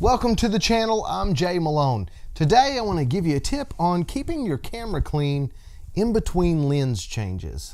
Welcome to the channel. I'm Jay Malone. Today I want to give you a tip on keeping your camera clean in between lens changes.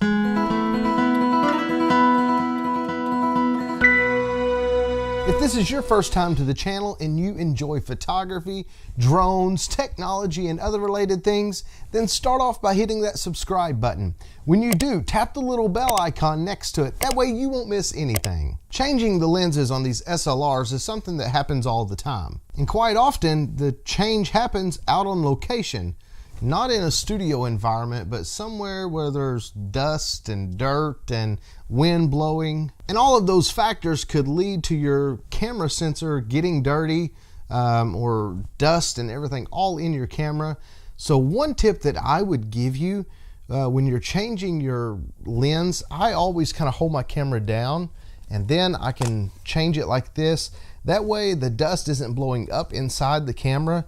If this is your first time to the channel and you enjoy photography, drones, technology, and other related things, then start off by hitting that subscribe button. When you do, tap the little bell icon next to it. That way you won't miss anything. Changing the lenses on these SLRs is something that happens all the time. And quite often, the change happens out on location. Not in a studio environment, but somewhere where there's dust and dirt and wind blowing. And all of those factors could lead to your camera sensor getting dirty or dust and everything all in your camera. So one tip that I would give you when you're changing your lens, I always kind of hold my camera down and then I can change it like this. That way the dust isn't blowing up inside the camera.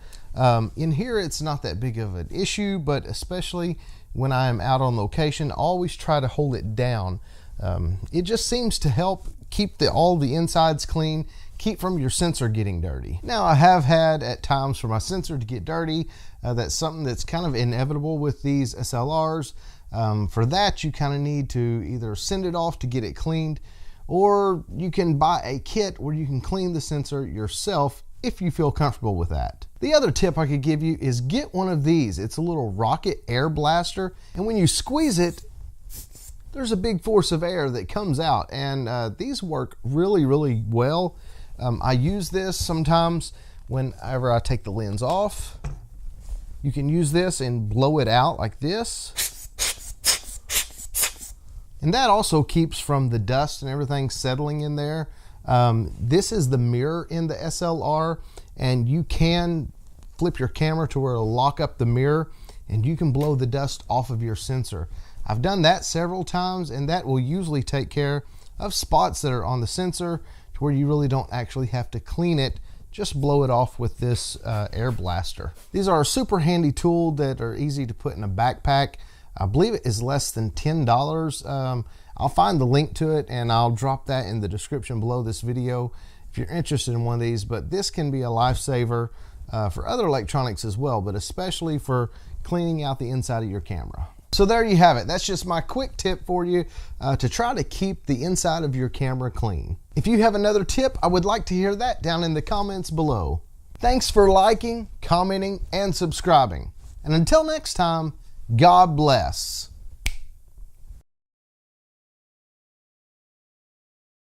In here it's not that big of an issue, but especially when I'm out on location, always try to hold it down. It just seems to help keep all the insides clean, keep from your sensor getting dirty. Now I have had at times for my sensor to get dirty. That's something that's kind of inevitable with these SLRs. For that you kind of need to either send it off to get it cleaned, or you can buy a kit where you can clean the sensor yourself if you feel comfortable with that. The other tip I could give you is get one of these. It's a little rocket air blaster, and when you squeeze it, there's a big force of air that comes out, and these work really well. I use this sometimes whenever I take the lens off. You can use this and blow it out like this. And that also keeps from the dust and everything settling in there. This is the mirror in the SLR, and you can flip your camera to where it'll lock up the mirror and you can blow the dust off of your sensor. I've done that several times, and that will usually take care of spots that are on the sensor to where you really don't actually have to clean it. Just blow it off with this air blaster. These are a super handy tool that are easy to put in a backpack. I believe it is less than $10. I'll find the link to it and I'll drop that in the description below this video if you're interested in one of these. But this can be a lifesaver for other electronics as well, but especially for cleaning out the inside of your camera. So there you have it. That's just my quick tip for you to try to keep the inside of your camera clean. If you have another tip, I would like to hear that down in the comments below. Thanks for liking, commenting, and subscribing. And until next time, God bless.